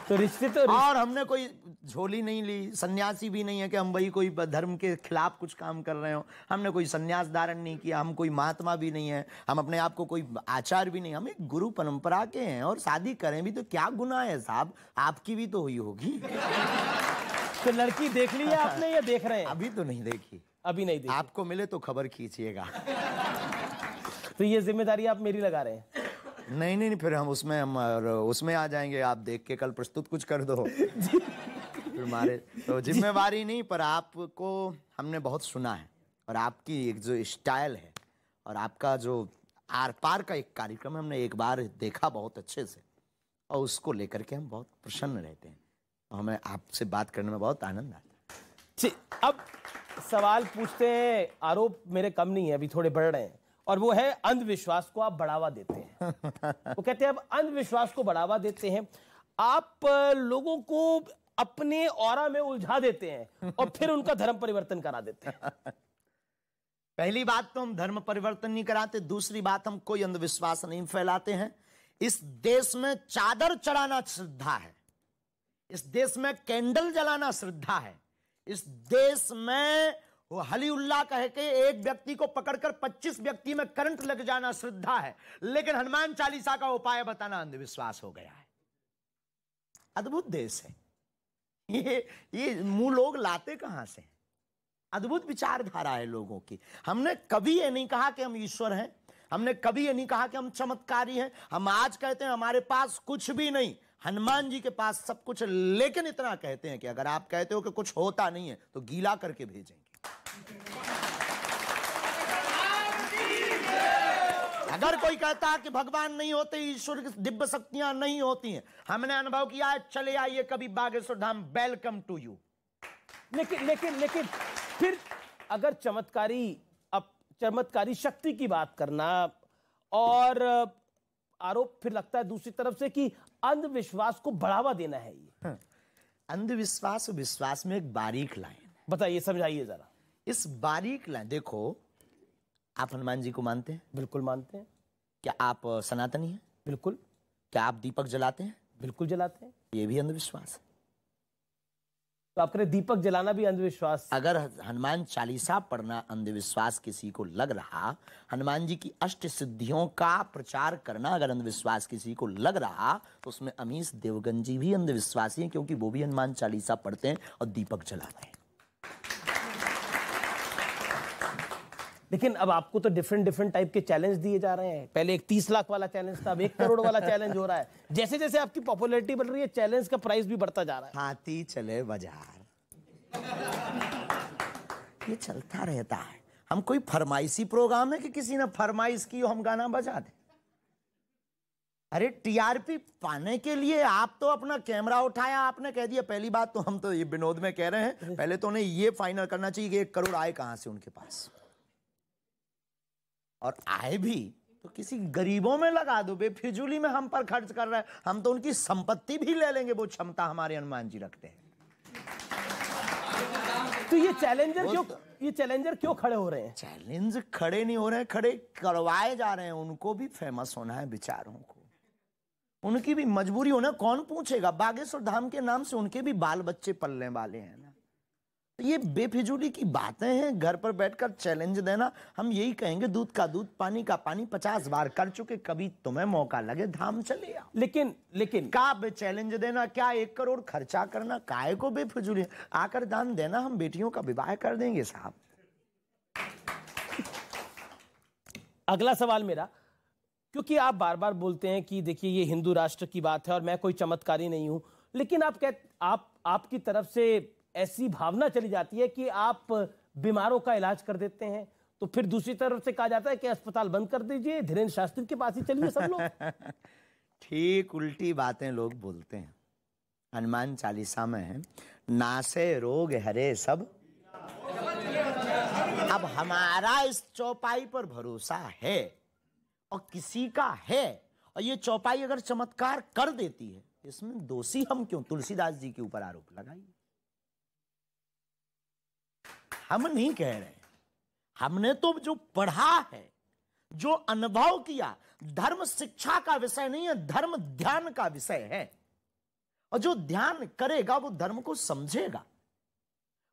तो रिश्ते और हमने कोई झोली नहीं ली, सन्यासी भी नहीं है कि हम वही कोई धर्म के खिलाफ कुछ काम कर रहे हो। हमने कोई सन्यास धारण नहीं किया, हम कोई महात्मा भी नहीं है, हम अपने आप को कोई आचार्य भी नहीं। हम एक गुरु परंपरा के हैं, और शादी करें भी तो क्या गुनाह है साहब? आपकी भी तो हुई होगी। तो लड़की देख ली है आपने या देख रहे हैं? अभी तो नहीं देखी। अभी नहीं देखी। आपको मिले तो खबर खींचिएगा। तो ये जिम्मेदारी आप मेरी लगा रहे हैं? नहीं, फिर हम उसमें आ जाएंगे। आप देख के कल प्रस्तुत कुछ कर दो। फिर हमारे तो जिम्मेवारी नहीं, पर आपको हमने बहुत सुना है, और आपकी एक जो स्टाइल है और आपका जो आर पार का एक कार्यक्रम हमने एक बार देखा बहुत अच्छे से, और उसको लेकर के हम बहुत प्रसन्न रहते हैं। हमें आपसे बात करने में बहुत आनंद आता है। अब सवाल पूछते हैं, आरोप मेरे कम नहीं है, अभी थोड़े बढ़ रहे हैं, और वो है अंधविश्वास को आप बढ़ावा देते हैं। वो कहते हैं अब अंधविश्वास को बढ़ावा देते हैं, आप लोगों को अपने ऑरा में उलझा देते हैं और फिर उनका धर्म परिवर्तन करा देते हैं। पहली बात तो हम धर्म परिवर्तन नहीं कराते, दूसरी बात हम कोई अंधविश्वास नहीं फैलाते हैं। इस देश में चादर चढ़ाना श्रद्धा है, इस देश में कैंडल जलाना श्रद्धा है, इस देश में वो हलीउल्लाह कह के एक व्यक्ति को पकड़कर 25 व्यक्ति में करंट लग जाना श्रद्धा है, लेकिन हनुमान चालीसा का उपाय बताना अंधविश्वास हो गया है। अद्भुत देश है ये मुंह लोग लाते कहां से? अद्भुत विचारधारा है लोगों की। हमने कभी ये नहीं कहा कि हम ईश्वर हैं, हमने कभी ये नहीं कहा कि हम चमत्कारी हैं। हम आज कहते हैं हमारे पास कुछ भी नहीं, हनुमान जी के पास सब कुछ, लेकिन इतना कहते हैं कि अगर आप कहते हो कि कुछ होता नहीं है तो गीला करके भेजेंगे। अगर कोई कहता है कि भगवान नहीं होते, ईश्वर की दिव्य शक्तियां नहीं होती हैं, हमने अनुभव किया है, चले आइए कभी Bageshwar Dham, welcome to you. लेकिन फिर अगर चमत्कारी शक्ति की बात करना और आरोप फिर लगता है दूसरी तरफ से कि अंधविश्वास को बढ़ावा देना है ये। अंधविश्वास और विश्वास में एक बारीक लाइन है, बताइए, समझाइए जरा। इस बारीक लाइन देखो, आप हनुमान जी को मानते हैं? बिल्कुल मानते हैं। क्या आप सनातनी हैं? बिल्कुल। क्या आप दीपक जलाते हैं? बिल्कुल जलाते हैं। ये भी अंधविश्वास है। तो आप करें दीपक जलाना भी अंधविश्वास? अगर हनुमान चालीसा पढ़ना अंधविश्वास किसी को लग रहा, हनुमान जी की अष्ट सिद्धियों का प्रचार करना अगर अंधविश्वास किसी को लग रहा, तो उसमें अमीश देवगन जी भी अंधविश्वासी हैं, क्योंकि वो भी हनुमान चालीसा पढ़ते हैं और दीपक जलाते हैं। लेकिन अब आपको तो डिफरेंट टाइप के चैलेंज दिए जा रहे हैं। पहले एक 30 लाख वाला चैलेंज था, अब 1 करोड़ वाला चैलेंज हो रहा है। जैसे जैसे आपकी पॉपुलैरिटी बढ़ रही है, चैलेंज का प्राइस भी बढ़ता जा रहा है। हाथी चले बाजार, ये चलता रहता है। हम कोई फरमाइशी प्रोग्राम है कि किसी ने फरमाइश की हम गाना बजा दें? अरे टीआरपी पाने के लिए आप तो अपना कैमरा उठाया, आपने कह दिया। पहली बात तो हम तो ये विनोद में कह रहे हैं, पहले तो उन्हें ये फाइनल करना चाहिए कि 1 करोड़ आए कहां से उनके पास, और आए भी तो किसी गरीबों में लगा दो। बेफिजूली में हम पर खर्च कर रहे हैं, हम तो उनकी संपत्ति भी ले लेंगे, वो क्षमता हमारे हनुमान जी रखते हैं। तो ये चैलेंजर क्यों खड़े हो रहे हैं? चैलेंज खड़े नहीं हो रहे हैं, खड़े करवाए जा रहे हैं। उनको भी फेमस होना है बेचारों को, उनकी भी मजबूरी होना। कौन पूछेगा? बागेश्वर धाम के नाम से उनके भी बाल बच्चे पलने वाले हैं ना। ये बेफिजूली की बातें हैं, घर पर बैठकर चैलेंज देना। हम यही कहेंगे, दूध का दूध, पानी का पानी 50 बार कर चुके, कभी तुम्हें मौका लगे धाम चले आओ। लेकिन का चैलेंज देना, क्या 1 करोड़ खर्चा करना, काय को बेफिजूली? आकर दान देना, हम बेटियों का विवाह कर देंगे साहब। अगला सवाल मेरा, क्योंकि आप बार बार बोलते हैं कि देखिए ये हिंदू राष्ट्र की बात है और मैं कोई चमत्कारी नहीं हूं, लेकिन आपकी तरफ से ऐसी भावना चली जाती है कि आप बीमारों का इलाज कर देते हैं, तो फिर दूसरी तरफ से कहा जाता है कि अस्पताल बंद कर दीजिए, धीरेन्द्र शास्त्री के पास ही चलिए सब लोग। ठीक उल्टी बातें लोग बोलते हैं। हनुमान चालीसा में है, नासे रोग हरे सब। अब हमारा इस चौपाई पर भरोसा है और किसी का है, और ये चौपाई अगर चमत्कार कर देती है, इसमें दोषी हम क्यों? तुलसीदास जी के ऊपर आरोप लगाइए। हम नहीं कह रहे, हमने तो जो पढ़ा है, जो अनुभव किया, धर्म शिक्षा का विषय नहीं है, धर्म ध्यान का विषय है। और जो ध्यान करेगा वो धर्म को समझेगा,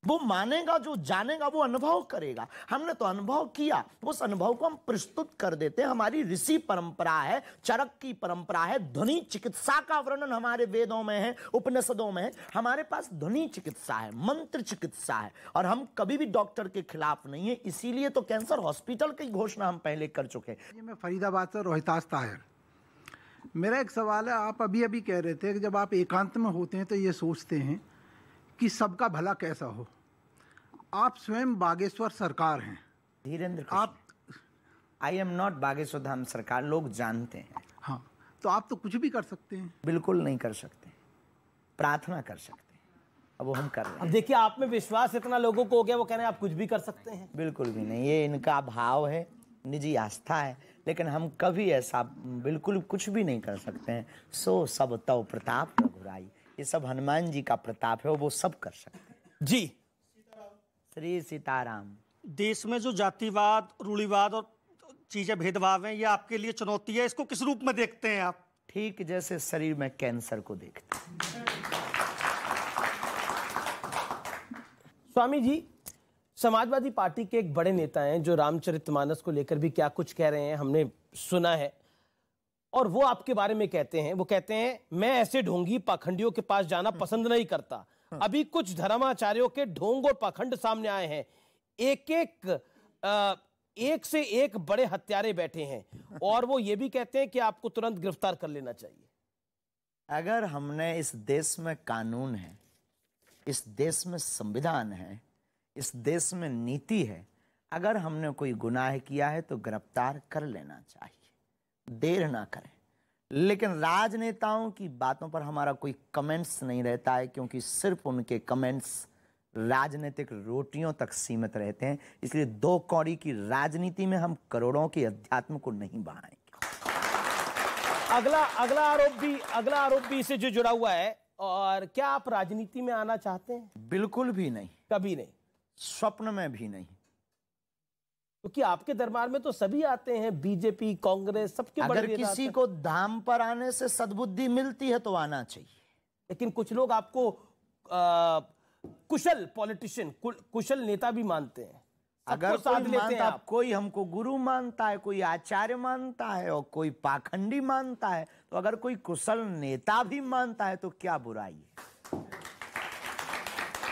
वो मानेगा, जो जानेगा वो अनुभव करेगा। हमने तो अनुभव किया, उस अनुभव को हम प्रस्तुत कर देते हैं। हमारी ऋषि परंपरा है, चरक की परंपरा है, ध्वनि चिकित्सा का वर्णन हमारे वेदों में है, उपनिषदों में है। हमारे पास ध्वनि चिकित्सा है, मंत्र चिकित्सा है, और हम कभी भी डॉक्टर के खिलाफ नहीं है। इसीलिए तो कैंसर हॉस्पिटल की घोषणा हम पहले कर चुके हैं। मैं फरीदाबाद से रोहितास ताहिर। मेरा एक सवाल है, आप अभी अभी कह रहे थे कि जब आप एकांत में होते हैं तो ये सोचते हैं कि सबका भला कैसा हो। आप स्वयं बागेश्वर सरकार हैं। धीरेन्द्र, आप I am not Bageshwar Dham सरकार, लोग जानते हैं। हाँ, तो आप तो कुछ भी कर सकते हैं। बिल्कुल नहीं कर सकते, प्रार्थना कर सकते हैं, अब वो हम कर रहे हैं। अब देखिए, आप में विश्वास इतना लोगों को हो गया, वो कह रहे हैं आप कुछ भी कर सकते हैं। बिल्कुल भी नहीं, ये इनका भाव है, निजी आस्था है, लेकिन हम कभी ऐसा बिल्कुल कुछ भी नहीं कर सकते हैं। सो सब तव प्रताप रघुराई, ये सब हनुमान जी का प्रताप है, वो सब कर सकते हैं। जी, श्री सीताराम। देश में जो जातिवाद, रूढ़िवाद और चीजें भेदभाव हैं, ये आपके लिए चुनौती है, इसको किस रूप में देखते हैं आप? ठीक जैसे शरीर में कैंसर को देखते हैं। स्वामी जी, समाजवादी पार्टी के एक बड़े नेता हैं जो रामचरितमानस को लेकर भी क्या कुछ कह रहे हैं हमने सुना है, और वो आपके बारे में कहते हैं, वो कहते हैं मैं ऐसे ढोंगी पाखंडियों के पास जाना पसंद नहीं करता। अभी कुछ धर्माचार्यों के ढोंग और पाखंड सामने आए हैं, एक से एक बड़े हत्यारे बैठे हैं, और वो ये भी कहते हैं कि आपको तुरंत गिरफ्तार कर लेना चाहिए। अगर हमने इस देश में कानून है, इस देश में संविधान है, इस देश में नीति है, अगर हमने कोई गुनाह किया है तो गिरफ्तार कर लेना चाहिए, देर ना करें। लेकिन राजनेताओं की बातों पर हमारा कोई कमेंट्स नहीं रहता है, क्योंकि सिर्फ उनके कमेंट्स राजनीतिक रोटियों तक सीमित रहते हैं। इसलिए दो कौड़ी की राजनीति में हम करोड़ों के अध्यात्म को नहीं बढ़ाएंगे। अगला आरोप भी इससे जो जुड़ा हुआ है। और क्या आप राजनीति में आना चाहते हैं? बिल्कुल भी नहीं, कभी नहीं, स्वप्न में भी नहीं। क्योंकि आपके दरबार में तो सभी आते हैं, बीजेपी, कांग्रेस, सबके बड़े अगर किसी को धाम पर आने से सद्बुद्धि मिलती है तो आना चाहिए। लेकिन कुछ लोग आपको कुशल पॉलिटिशियन, कुशल नेता भी मानते हैं। अगर कोई मानता, कोई हमको गुरु मानता है, कोई आचार्य मानता है और कोई पाखंडी मानता है, तो अगर कोई कुशल नेता भी मानता है तो क्या बुराई है?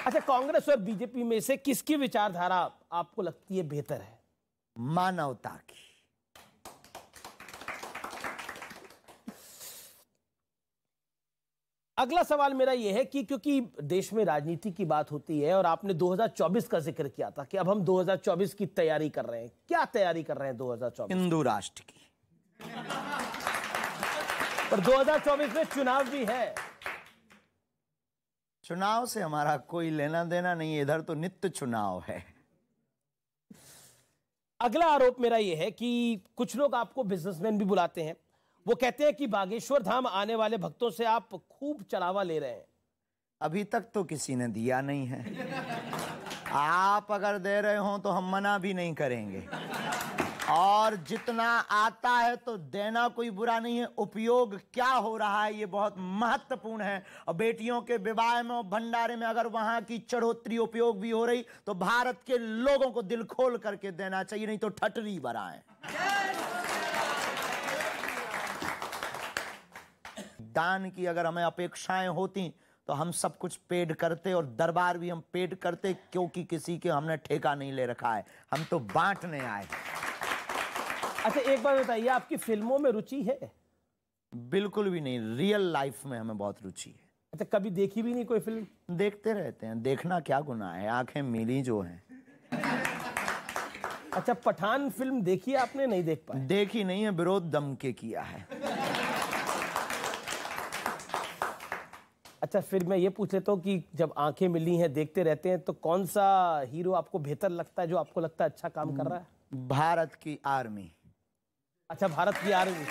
अच्छा, कांग्रेस और बीजेपी में से किसकी विचारधारा आपको लगती है बेहतर है? मानवता की। अगला सवाल मेरा यह है कि क्योंकि देश में राजनीति की बात होती है और आपने 2024 का जिक्र किया था कि अब हम 2024 की तैयारी कर रहे हैं, क्या तैयारी कर रहे हैं 2024? हिंदू राष्ट्र की। पर 2024 में चुनाव भी है। चुनाव से हमारा कोई लेना देना नहीं, इधर तो नित्य चुनाव है। अगला आरोप मेरा यह है कि कुछ लोग आपको बिजनेसमैन भी बुलाते हैं, वो कहते हैं कि बागेश्वर धाम आने वाले भक्तों से आप खूब चढ़ावा ले रहे हैं। अभी तक तो किसी ने दिया नहीं है। आप अगर दे रहे हो तो हम मना भी नहीं करेंगे, और जितना आता है तो देना कोई बुरा नहीं है। उपयोग क्या हो रहा है ये बहुत महत्वपूर्ण है। और बेटियों के विवाह में और भंडारे में अगर वहां की चढ़ोतरी उपयोग भी हो रही तो भारत के लोगों को दिल खोल करके देना चाहिए, नहीं तो ठटरी बराएं। दान की अगर हमें अपेक्षाएं होती तो हम सब कुछ पेड करते, और दरबार भी हम पेड करते, क्योंकि किसी के हमने ठेका नहीं ले रखा है, हम तो बांटने आए। अच्छा, एक बात बताइए, आपकी फिल्मों में रुचि है? बिल्कुल भी नहीं, रियल लाइफ में हमें बहुत रुचि है। अच्छा, कभी देखी भी नहीं कोई फिल्म? देखते रहते हैं, देखना क्या गुनाह है, आंखें मिली जो हैं। अच्छा, पठान फिल्म देखी आपने? नहीं देख पाए? देखी नहीं है, विरोध दम के किया है। अच्छा, फिर मैं ये पूछ लेता हूँ कि जब आंखें मिली हैं, देखते रहते हैं, तो कौन सा हीरो आपको बेहतर लगता है, जो आपको लगता है अच्छा काम कर रहा है? भारत की आर्मी। अच्छा, भारत की आर्मी।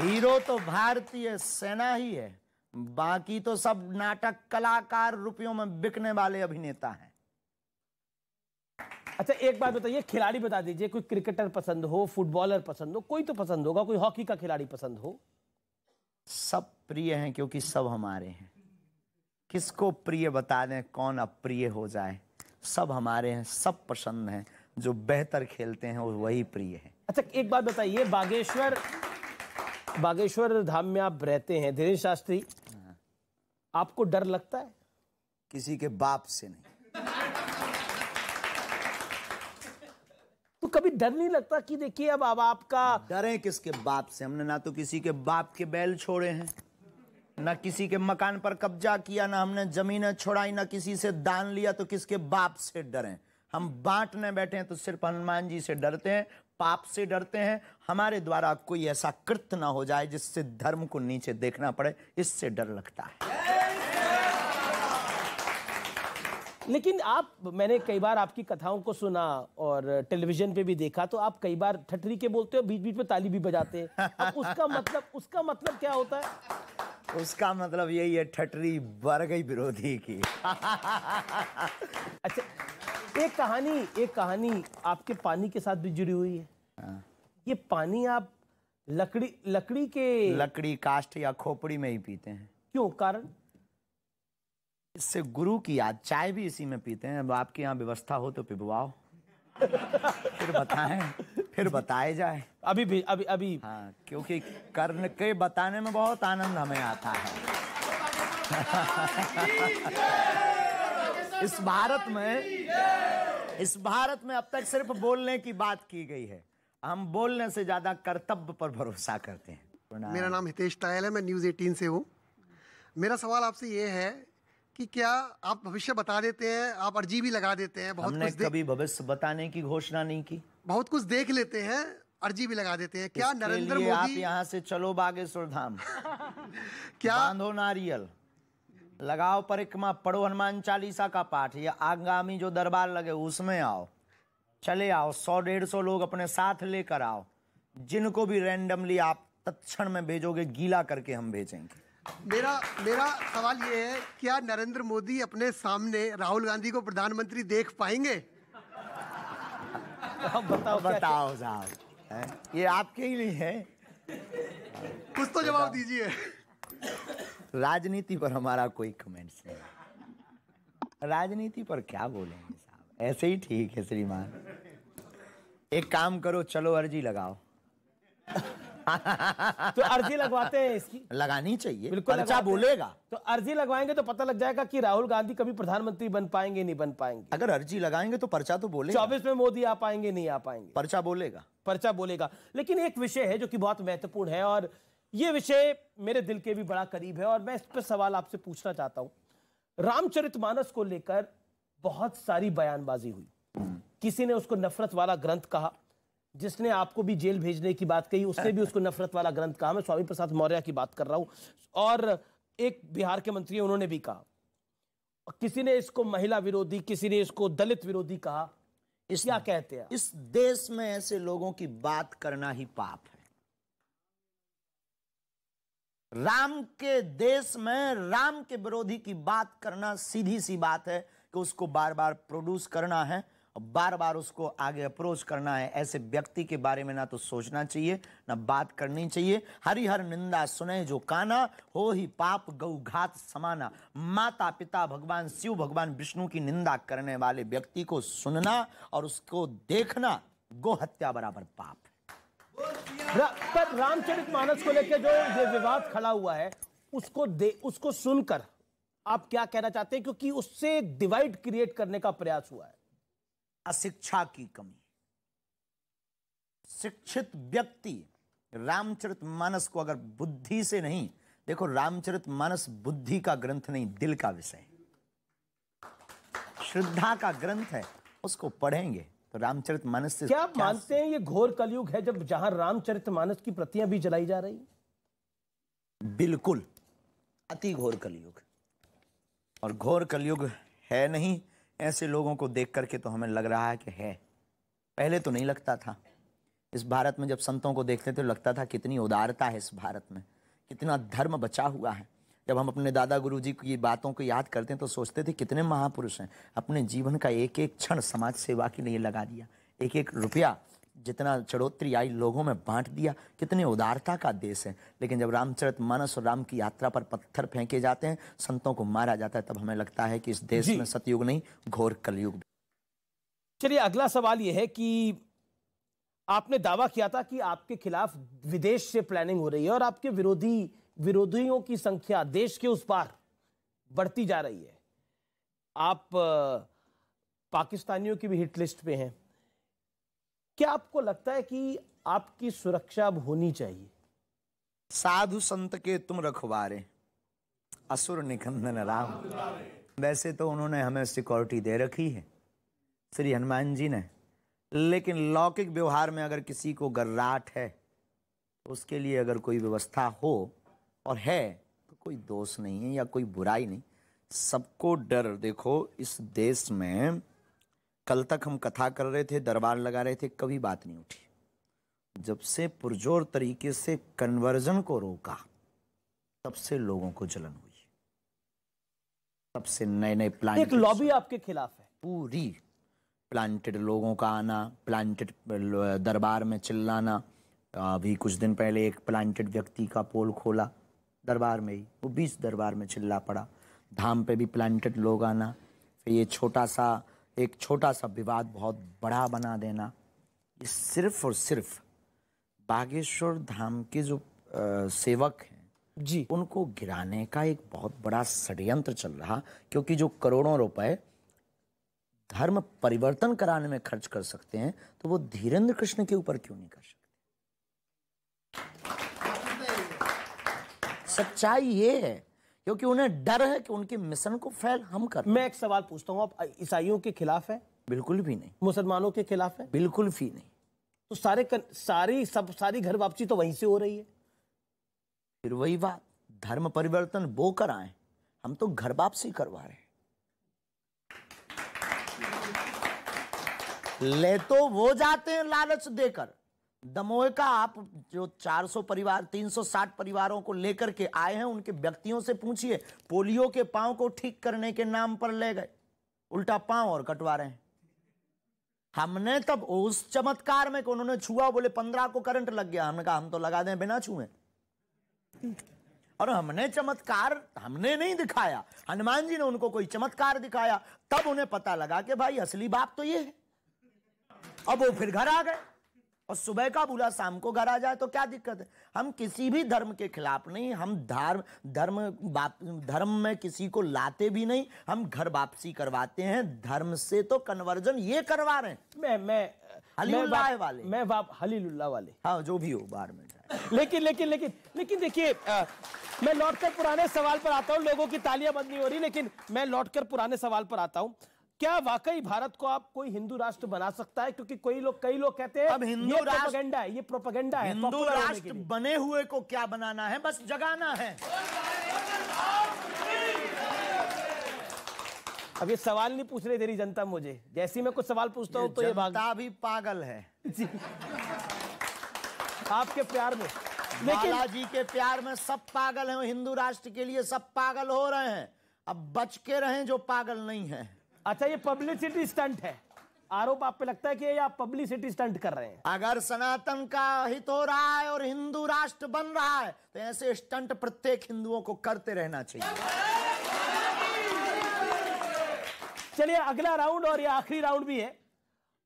हीरो तो भारतीय सेना ही है, बाकी तो सब नाटक कलाकार, रुपयों में बिकने वाले अभिनेता हैं। अच्छा, एक बात बताइए, खिलाड़ी बता दीजिए, कोई क्रिकेटर पसंद हो, फुटबॉलर पसंद हो, कोई तो पसंद होगा, कोई हॉकी का खिलाड़ी पसंद हो? सब प्रिय हैं, क्योंकि सब हमारे हैं। किसको प्रिय बता दें, कौन अप्रिय हो जाए? सब हमारे हैं, सब पसंद हैं। जो बेहतर खेलते हैं वही प्रिय है। अच्छा, एक बात बताइए, बागेश्वर धाम में आप रहते हैं, धीरेन्द्र शास्त्री, आपको डर लगता है? किसी के बाप से नहीं। तो कभी डर नहीं लगता कि देखिए अब आपका? डरे किसके बाप से? हमने ना तो किसी के बाप के बैल छोड़े हैं, ना किसी के मकान पर कब्जा किया, ना हमने जमीनें छोड़ाई, ना किसी से दान लिया, तो किसके बाप से डरें? हम बांटने बैठे हैं तो सिर्फ हनुमान जी से डरते हैं, पाप से डरते हैं। हमारे द्वारा कोई ऐसा कृत्य ना हो जाए जिससे धर्म को नीचे देखना पड़े, इससे डर लगता है। लेकिन मैंने कई बार आपकी कथाओं को सुना और टेलीविजन पे भी देखा, तो आप कई बार ठटरी के बोलते हो, बीच बीच में ताली भी बजाते हैं। अब उसका मतलब क्या होता है? उसका मतलब यही है, ठटरी बढ़ गई विरोधी की। अच्छा, एक कहानी आपके पानी के साथ भी जुड़ी हुई है। ये पानी आप लकड़ी काष्ठ या खोपड़ी में ही पीते हैं। क्यों? कारण? इससे गुरु की याद। चाय भी इसी में पीते हैं। अब आपके यहाँ व्यवस्था हो तो पिबवाओ। फिर बताए जाए। अभी हाँ, क्योंकि कर्ण के बताने में बहुत आनंद हमें आता है। इस भारत में अब तक सिर्फ बोलने की बात की गई है। हम बोलने से ज्यादा कर्तव्य पर भरोसा करते हैं। मेरा नाम हितेश टायल है, मैं न्यूज़ 18 से हूँ। मेरा सवाल आपसे ये है कि क्या आप भविष्य बता देते हैं, आप अर्जी भी लगा देते हैं? हमने कभी भविष्य बताने की घोषणा नहीं की। बहुत कुछ देख लेते हैं, अर्जी भी लगा देते हैं। क्या नरेंद्र मोदी? आप यहाँ से चलो बागेश्वर धाम, क्या बांधो नारियल, लगाओ परिक्रमा, पढ़ो हनुमान चालीसा का पाठ, या आगामी जो दरबार लगे उसमें आओ, चले आओ, 100-150 लोग अपने साथ लेकर आओ। जिनको भी रैंडमली आप तत्क्षण में भेजोगे, गीला करके हम भेजेंगे। मेरा सवाल ये है, क्या नरेंद्र मोदी अपने सामने राहुल गांधी को प्रधानमंत्री देख पाएंगे? बताओ साहब, ये आपके ही लिए है। कुछ तो जवाब दीजिए। राजनीति पर हमारा कोई कमेंट्स नहीं। राजनीति पर क्या बोलेंगे साहब, ऐसे ही ठीक है श्रीमान। एक काम करो, चलो अर्जी लगाओ। तो अर्जी लगवाते हैं इसकी? लगानी चाहिए, बिल्कुल पर्चा बोलेगा। तो अर्जी लगवाएंगे तो पता लग जाएगा कि राहुल गांधी कभी प्रधानमंत्री बन पाएंगे, नहीं बन पाएंगे। अगर अर्जी लगाएंगे तो पर्चा तो बोलेगा। 24 में मोदी आ पाएंगे, नहीं आ पाएंगे, पर्चा बोलेगा। लेकिन एक विषय है जो कि बहुत महत्वपूर्ण है, और ये विषय मेरे दिल के भी बड़ा करीब है, और मैं इस पर सवाल आपसे पूछना चाहता हूं। रामचरितमानस को लेकर बहुत सारी बयानबाजी हुई। किसी ने उसको नफरत वाला ग्रंथ कहा, जिसने आपको भी जेल भेजने की बात कही उसने भी उसको नफरत वाला ग्रंथ कहा। मैं स्वामी प्रसाद मौर्य की बात कर रहा हूं। और एक बिहार के मंत्री उन्होंने भी कहा। किसी ने इसको महिला विरोधी, किसी ने इसको दलित विरोधी कहा। क्या कहते हैं? इस देश में ऐसे लोगों की बात करना ही पाप है। राम के देश में राम के विरोधी की बात करना सीधी सी बात है कि उसको बार बार प्रोड्यूस करना है और बार बार उसको आगे अप्रोच करना है। ऐसे व्यक्ति के बारे में ना तो सोचना चाहिए, ना बात करनी चाहिए। हरिहर निंदा सुने जो काना, हो ही पाप गौ घात समाना। माता पिता भगवान शिव, भगवान विष्णु की निंदा करने वाले व्यक्ति को सुनना और उसको देखना गो हत्या बराबर पाप है। पर रामचरितमानस को लेकर जो ये विवाद खड़ा हुआ है, उसको सुनकर आप क्या कहना चाहते हैं? क्योंकि उससे डिवाइड क्रिएट करने का प्रयास हुआ है। अशिक्षा की कमी। शिक्षित व्यक्ति रामचरितमानस को अगर बुद्धि से नहीं, देखो रामचरितमानस बुद्धि का ग्रंथ नहीं, दिल का विषय, श्रद्धा का ग्रंथ है। उसको पढ़ेंगे तो रामचरितमानस से क्या आप मानते हैं ये घोर कलयुग है, जब जहां रामचरितमानस की प्रतियां भी जलाई जा रही? बिल्कुल, अति घोर कलयुग। और घोर कलयुग है नहीं, ऐसे लोगों को देख करके तो हमें लग रहा है कि है। पहले तो नहीं लगता था। इस भारत में जब संतों को देखते थे तो लगता था कितनी उदारता है इस भारत में, कितना धर्म बचा हुआ है। जब हम अपने दादा गुरुजी की बातों को याद करते हैं तो सोचते थे कितने महापुरुष हैं, अपने जीवन का एक एक क्षण समाज सेवा के लिए लगा दिया, एक एक रुपया जितना चढ़ोतरी आई लोगों में बांट दिया। कितने उदारता का देश है। लेकिन जब रामचरितमानस और राम की यात्रा पर पत्थर फेंके जाते हैं, संतों को मारा जाता है, तब हमें लगता है कि इस देश में सतयुग नहीं घोर कलयुग। चलिए अगला सवाल यह है कि आपने दावा किया था कि आपके खिलाफ विदेश से प्लानिंग हो रही है और आपके विरोधियों की संख्या देश के उस पार बढ़ती जा रही है। आप पाकिस्तानियों की भी हिट लिस्ट पे हैं। क्या आपको लगता है कि आपकी सुरक्षा अब होनी चाहिए? साधु संत के तुम रखवारे, असुर निकंदन राम। वैसे तो उन्होंने हमें सिक्योरिटी दे रखी है श्री हनुमान जी ने, लेकिन लौकिक व्यवहार में अगर किसी को गर्राट है तो उसके लिए अगर कोई व्यवस्था हो और है तो कोई दोष नहीं है या कोई बुराई नहीं। सबको डर। देखो इस देश में कल तक हम कथा कर रहे थे, दरबार लगा रहे थे, कभी बात नहीं उठी। जब से पुरजोर तरीके से कन्वर्जन को रोका तब से लोगों को जलन हुई, तब से नए नए प्लान। एक लॉबी आपके खिलाफ है पूरी। प्लांटेड लोगों का आना, प्लांटेड दरबार में चिल्लाना। अभी कुछ दिन पहले एक प्लांटेड व्यक्ति का पोल खोला दरबार में ही, वो 20 दरबार में चिल्ला पड़ा। धाम पे भी प्लांटेड लोग आना, फिर ये एक छोटा सा विवाद बहुत बड़ा बना देना, ये सिर्फ और सिर्फ बागेश्वर धाम के जो सेवक हैं जी, उनको गिराने का एक बहुत बड़ा षड्यंत्र चल रहा। क्योंकि जो करोड़ों रुपए धर्म परिवर्तन कराने में खर्च कर सकते हैं, तो वो धीरेन्द्र कृष्ण के ऊपर क्यों नहीं कर सकते? सच्चाई ये है, क्योंकि उन्हें डर है कि उनके मिशन को फेल हम कर। मैं एक सवाल पूछता हूँ, आप ईसाइयों के खिलाफ है? बिल्कुल भी नहीं। मुसलमानों के खिलाफ है? बिल्कुल भी नहीं। तो सारी घर वापसी तो वहीं से हो रही है। फिर वही बात, धर्म परिवर्तन वो कराएं, हम तो घर वापसी करवा रहे हैं। ले तो वो जाते हैं लालच देकर। दमोह का आप जो 400 परिवार 360 परिवारों को लेकर के आए हैं, उनके व्यक्तियों से पूछिए, पोलियो के पांव को ठीक करने के नाम पर ले गए, उल्टा पांव और कटवा रहे हैं। हमने तब उस चमत्कार में उन्होंने छुआ, बोले 15 को करंट लग गया, हमने कहा हम तो लगा दें बिना छुए। और हमने चमत्कार हमने नहीं दिखाया, हनुमान जी ने उनको कोई चमत्कार दिखाया, तब उन्हें पता लगा कि भाई असली बाप तो ये है। अब वो फिर घर आ गए, और सुबह का बुला शाम को घर आ जाए तो क्या दिक्कत है? हम किसी भी धर्म के खिलाफ नहीं, हम धर्म में किसी को लाते भी नहीं, हम घर वापसी करवाते हैं। धर्म से तो कन्वर्जन ये करवा रहे हैं। मैं हलीलुल्लाह वाले, हलीलुल्लाह वाले, हाँ जो भी हो बाहर में जाए। लेकिन देखिए, मैं लौटकर पुराने सवाल पर आता हूं। लोगों की तालियां बंद नहीं हो रही, लेकिन मैं लौटकर पुराने सवाल पर आता हूं। क्या वाकई भारत को आप कोई हिंदू राष्ट्र बना सकता है? क्योंकि कई लोग कहते हैं अब हिंदू प्रोपेगेंडा है, ये प्रोपेगेंडा है। हिंदू राष्ट्र बने हुए को क्या बनाना है, बस जगाना है। अब ये सवाल नहीं पूछ रही तेरी जनता मुझे, जैसे मैं कुछ सवाल पूछता हूं तो ये जनता भी पागल है जी, आपके प्यार में। बालाजी के प्यार में सब पागल हैं, हिंदू राष्ट्र के लिए सब पागल हो रहे हैं। अब बच के रहें जो पागल नहीं है। अच्छा, ये पब्लिसिटी स्टंट है, आरोप आप पे लगता है कि ये आप पब्लिसिटी स्टंट कर रहे हैं? अगर सनातन का हित हो रहा है और हिंदू राष्ट्र बन रहा है, तो ऐसे स्टंट प्रत्येक हिंदुओं को करते रहना चाहिए। चलिए, अगला राउंड और ये आखिरी राउंड भी है,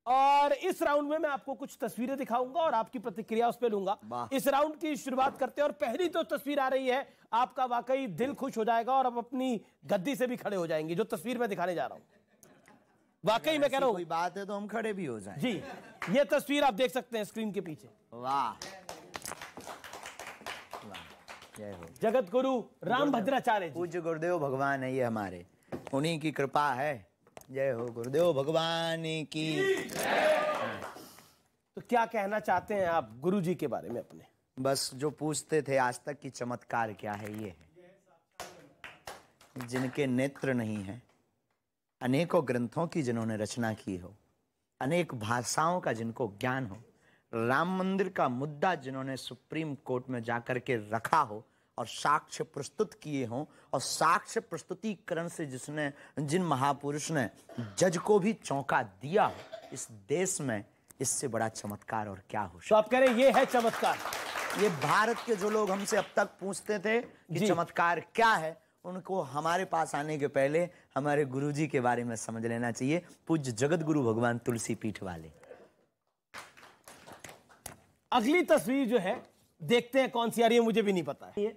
और इस राउंड में मैं आपको कुछ तस्वीरें दिखाऊंगा और आपकी प्रतिक्रिया उस पर लूंगा। इस राउंड की शुरुआत करते हैं, और पहली तो तस्वीर आ रही है, आपका वाकई दिल खुश हो जाएगा और आप अपनी गद्दी से भी खड़े हो जाएंगे। जो तस्वीर मैं दिखाने जा रहा हूं, वाकई मैं कह रहा हूं, कोई बात है तो हम खड़े भी हो जाएं। जी, ये तस्वीर आप देख सकते हैं स्क्रीन के पीछे। वाह, जय हो जगत गुरु राम भद्राचार्य, पूज्य गुरुदेव भगवान है ये हमारे, उन्हीं की कृपा है। जय हो गुरुदेव भगवान की। तो क्या कहना चाहते हैं आप गुरु जी के बारे में अपने? बस जो पूछते थे आज तक की चमत्कार क्या है, ये है जिनके नेत्र नहीं है, अनेकों ग्रंथों की जिन्होंने रचना की हो, अनेक भाषाओं का जिनको ज्ञान हो, राम मंदिर का मुद्दा जिन्होंने सुप्रीम कोर्ट में जाकर के रखा हो और साक्ष्य प्रस्तुत किए हों, और साक्ष्य प्रस्तुतिकरण से जिन महापुरुष ने जज को भी चौंका दिया हो, इस देश में इससे बड़ा चमत्कार और क्या हो। तो आप कह रहे हैं ये है चमत्कार? ये भारत के जो लोग हमसे अब तक पूछते थे कि चमत्कार क्या है, उनको हमारे पास आने के पहले हमारे गुरुजी के बारे में समझ लेना चाहिए, पूज्य जगत गुरु भगवान तुलसी पीठ वाले। अगली तस्वीर जो है, देखते हैं कौन सी आ रही है, मुझे भी नहीं पता है। ये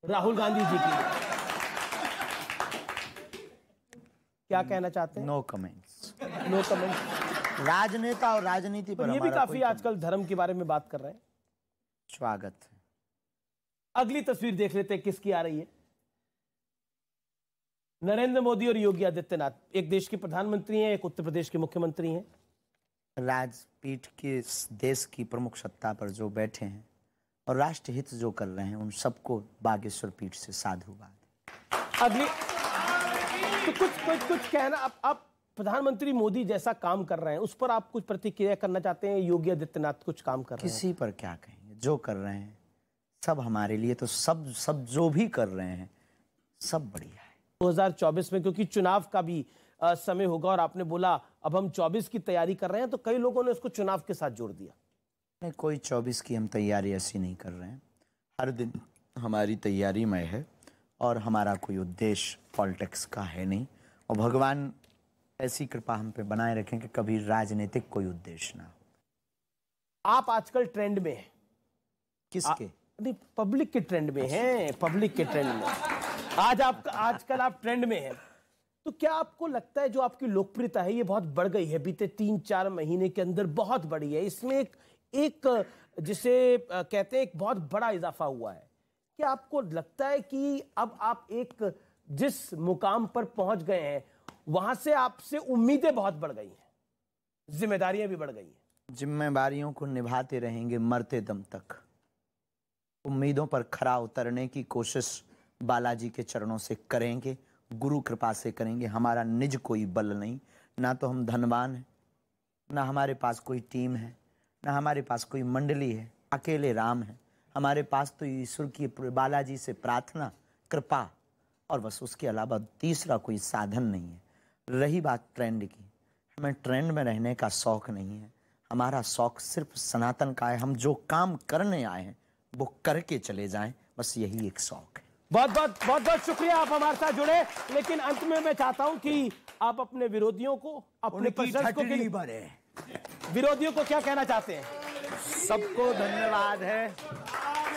राहुल गांधी जी की, क्या कहना चाहते हैं? No comments. No comments. राजनेता और राजनीति पर ये भी काफी आजकल धर्म के बारे में बात कर रहे हैं। स्वागत है। अगली तस्वीर देख लेते हैं किसकी आ रही है। नरेंद्र मोदी और योगी आदित्यनाथ, एक देश के प्रधानमंत्री हैं, एक उत्तर प्रदेश के मुख्यमंत्री हैं। राजपीठ के देश की प्रमुख सत्ता पर जो बैठे हैं और राष्ट्र हित जो कर रहे हैं, उन सबको बागेश्वर पीठ से साधुवाद। अगली तो कुछ कहना, आप प्रधानमंत्री मोदी जैसा काम कर रहे हैं, उस पर आप कुछ प्रतिक्रिया करना चाहते हैं? योगी आदित्यनाथ कुछ काम कर रहे हैं, किसी पर क्या कहेंगे? जो कर रहे हैं सब हमारे लिए, तो सब जो भी कर रहे हैं सब बढ़िया है। 2024 में, क्योंकि चुनाव का भी समय होगा और आपने बोला अब हम 24 की तैयारी कर रहे हैं, तो कई लोगों ने उसको चुनाव के साथ जोड़ दिया। नहीं, कोई 24 की हम तैयारी ऐसी नहीं कर रहे हैं। हर दिन हमारी तैयारी में है और हमारा कोई उद्देश्य पॉलिटिक्स का है नहीं, और भगवान ऐसी कृपा हम पे बनाए रखें कि कभी राजनीतिक कोई उद्देश्य ना हो। आप आजकल ट्रेंड में हैं। किसके? नहीं, पब्लिक के ट्रेंड में हैं, पब्लिक के ट्रेंड में आजकल आप ट्रेंड में हैं। तो क्या आपको लगता है जो आपकी लोकप्रियता है ये बहुत बढ़ गई है, बीते 3-4 महीने के अंदर बहुत बढ़ी है, इसमें एक जिसे कहते हैं एक बहुत बड़ा इजाफा हुआ है? क्या आपको लगता है कि अब आप एक जिस मुकाम पर पहुंच गए हैं वहां से आपसे उम्मीदें बहुत बढ़ गई हैं, जिम्मेदारियां भी बढ़ गई हैं? जिम्मेदारियों को निभाते रहेंगे मरते दम तक। उम्मीदों पर खरा उतरने की कोशिश बालाजी के चरणों से करेंगे, गुरु कृपा से करेंगे। हमारा निज कोई बल नहीं, ना तो हम धनवान हैं, ना हमारे पास कोई टीम है, ना हमारे पास कोई मंडली है। अकेले राम है हमारे पास, तो ईश्वर की बालाजी से प्रार्थना, कृपा, और बस उसके अलावा तीसरा कोई साधन नहीं है। रही बात ट्रेंड की, हमें ट्रेंड में रहने का शौक नहीं है। हमारा शौक सिर्फ सनातन का है। हम जो काम करने आए हैं वो करके चले जाएं, बस यही एक शौक है। बहुत बहुत शुक्रिया, आप हमारे साथ जुड़े। लेकिन अंत में मैं चाहता हूं कि आप अपने विरोधियों को, अपने विरोधियों को क्या कहना चाहते हैं? सबको धन्यवाद है,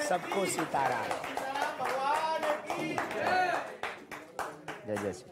सबको सीताराम। जय जय श्री